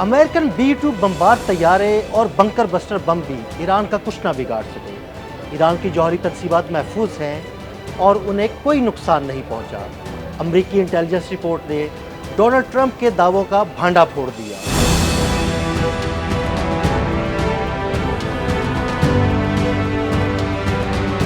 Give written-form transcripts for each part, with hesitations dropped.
American B-2 bomber तैयारे और bunker buster bomb भी ईरान का कुछ ना बिगाड़ सके। ईरान की जौहरी तनसीबात महफूज हैं और उन्हें कोई नुकसान नहीं पहुंचा। अमरीकी इंटेलिजेंस रिपोर्ट ने डोनाल्ड ट्रंप के दावों का भांडा फोड़ दिया।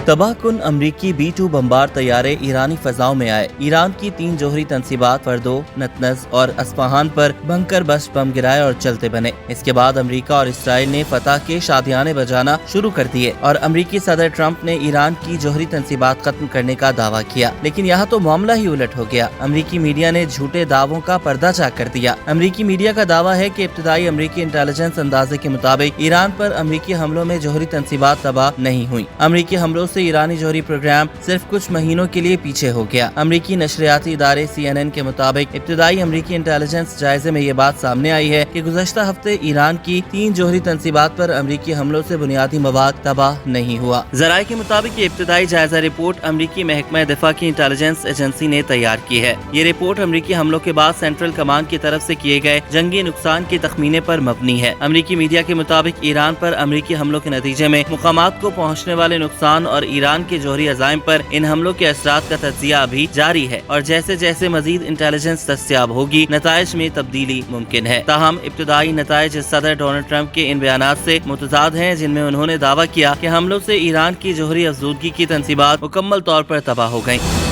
तबाहकुन अमरीकी B-2 बमबार तैयारे ईरानी फजाओं में आए। ईरान की 3 जौहरी तनसीबात फर्दो, नतनज और अस्फहान पर बंकर बस्ट बम गिराए और चलते बने। इसके बाद अमरीका और इसराइल ने फतह के शादियाने बजाना शुरू कर दिए और अमरीकी सदर ट्रंप ने ईरान की जौहरी तनसीबात खत्म करने का दावा किया। लेकिन यहाँ तो मामला ही उलट हो गया। अमरीकी मीडिया ने झूठे दावों का पर्दा चाक कर दिया। अमरीकी मीडिया का दावा है कि इब्तिदाई अमरीकी इंटेलिजेंस अंदाजे के मुताबिक ईरान पर अमरीकी हमलों में जौहरी तनसीबात तबाह नहीं हुई। अमरीकी हमलों से ईरानी जौहरी प्रोग्राम सिर्फ कुछ महीनों के लिए पीछे हो गया। अमरीकी नशरियाती इदारे CNN के मुताबिक इब्तिदाई अमरीकी इंटेलिजेंस जायजे में ये बात सामने आई है कि गुज़श्ता हफ्ते ईरान की 3 जौहरी तनसीबात पर अमरीकी हमलों से बुनियादी मवाद तबाह नहीं हुआ। ज़राए के मुताबिक ये इब्तिदाई जायजा रिपोर्ट अमरीकी महकमा दिफा की इंटेलिजेंस एजेंसी ने तैयार की है। ये रिपोर्ट अमरीकी हमलों के बाद सेंट्रल कमांड की तरफ से किए गए जंगी नुकसान के तखमीने पर मबनी है। अमरीकी मीडिया के मुताबिक ईरान पर अमरीकी हमलों के नतीजे में मुकामात को पहुँचने वाले नुकसान और ईरान के जौहरी अज़ाइम पर इन हमलों के असरात का तज्जिया अभी जारी है और जैसे जैसे मजीद इंटेलिजेंस दस्तयाब होगी नताइज में तब्दीली मुमकिन है। ताहम इब्तिदाई नताइज सदर डोनाल्ड ट्रंप के इन बयानात से मुतजाद हैं, जिनमें उन्होंने दावा किया कि हमलों से ईरान की जौहरी अफजूदगी की तनसीबात मुकम्मल तौर पर तबाह हो गयी।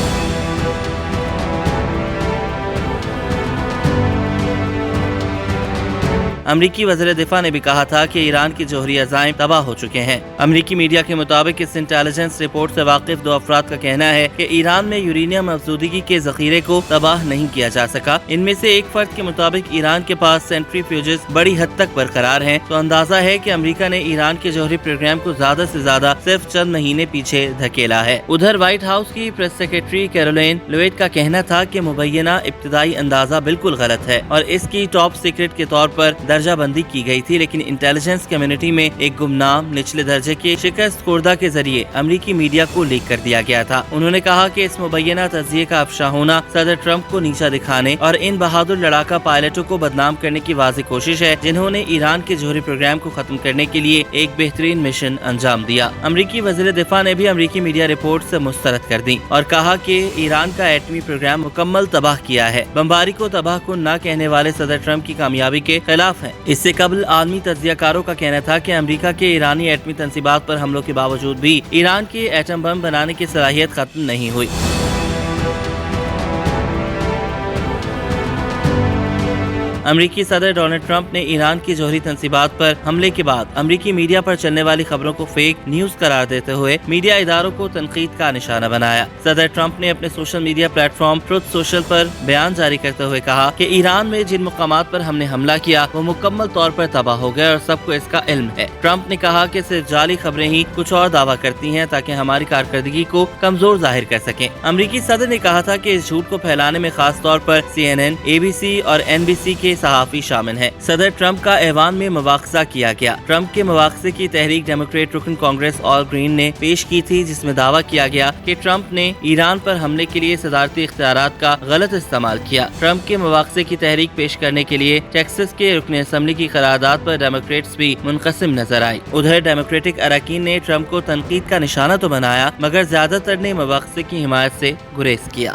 अमरीकी वज़ीर दिफा ने भी कहा था कि ईरान की जौहरी अज़ाइम तबाह हो चुके हैं। अमरीकी मीडिया के मुताबिक इस इंटेलिजेंस रिपोर्ट से वाकिफ 2 अफराद का कहना है कि ईरान में यूरेनियम अफजूदगी के जखीरे को तबाह नहीं किया जा सका। इनमें से एक फर्द के मुताबिक ईरान के पास सेंट्रीफ्यूजेस बड़ी हद तक बरकरार हैं, तो अंदाजा है कि अमरीका ने ईरान के जौहरी प्रोग्राम को ज्यादा से ज्यादा सिर्फ चंद महीने पीछे धकेला है। उधर व्हाइट हाउस की प्रेस सेक्रेटरी कैरोलाइन लेविट का कहना था कि मुबैना इब्तिदाई अंदाजा बिल्कुल गलत है और इसकी टॉप सीक्रेट के तौर पर दर्जा बंदी की गई थी, लेकिन इंटेलिजेंस कम्युनिटी में एक गुमनाम निचले दर्जे के शिकस्त खुर्दा के जरिए अमरीकी मीडिया को लीक कर दिया गया था। उन्होंने कहा कि इस मुबैना तज्जिये का अफशा होना सदर ट्रंप को नीचा दिखाने और इन बहादुर लड़ाका पायलटों को बदनाम करने की वाज़ेह कोशिश है, जिन्होंने ईरान के जौहरी प्रोग्राम को खत्म करने के लिए एक बेहतरीन मिशन अंजाम दिया। अमरीकी वज़ीर दिफा ने भी अमरीकी मीडिया रिपोर्ट से मुस्तरद कर दी और कहा कि ईरान का एटमी प्रोग्राम मुकम्मल तबाह किया है। बमबारी को तबाह कुन न कहने वाले सदर ट्रंप की कामयाबी के खिलाफ है। इससे कबल आलमी तज्जियाकारों का कहना था कि अमेरिका के ईरानी एटमी तनसीबात पर हमलों के बावजूद भी ईरान की एटम बम बनाने की सलाहियत खत्म नहीं हुई। अमरीकी सदर डोनाल्ड ट्रंप ने ईरान की जौहरी तनसीबात पर हमले के बाद अमरीकी मीडिया पर चलने वाली खबरों को फेक न्यूज करार देते हुए मीडिया इदारों को तनकीद का निशाना बनाया। सदर ट्रंप ने अपने social media platform truth social पर बयान जारी करते हुए कहा कि ईरान में जिन मुकामात पर हमने हमला किया वो मुकम्मल तौर पर तबाह हो गए और सबको इसका इल्म है। ट्रंप ने कहा कि सिर्फ जाली खबरें ही कुछ और दावा करती हैं ताकि हमारी कारकर्दगी को कमजोर जाहिर कर सकें। अमरीकी सदर ने कहा था कि इस झूठ को फैलाने में खास तौर पर CNN, ABC और NBC के सहाफ़ी शामिल हैं। सदर ट्रंप का ऐवान में मुवाखज़ा किया गया। ट्रंप के मुवाखज़े की तहरीक डेमोक्रेट रुकन कांग्रेस ऑल ग्रीन ने पेश की थी, जिसमें दावा किया गया कि ट्रंप ने ईरान पर हमले के लिए सदारती इख्तियारात का गलत इस्तेमाल किया। ट्रंप के मुवाखज़े की तहरीक पेश करने के लिए टेक्सास के रुकन असम्बली की करारदाद पर डेमोक्रेट्स भी मुनक़सिम नजर आई। उधर डेमोक्रेटिक अरकान ने ट्रंप को तनकीद का निशाना तो बनाया, मगर ज्यादातर ने मुवाखज़े की हिमायत से गुरेज किया।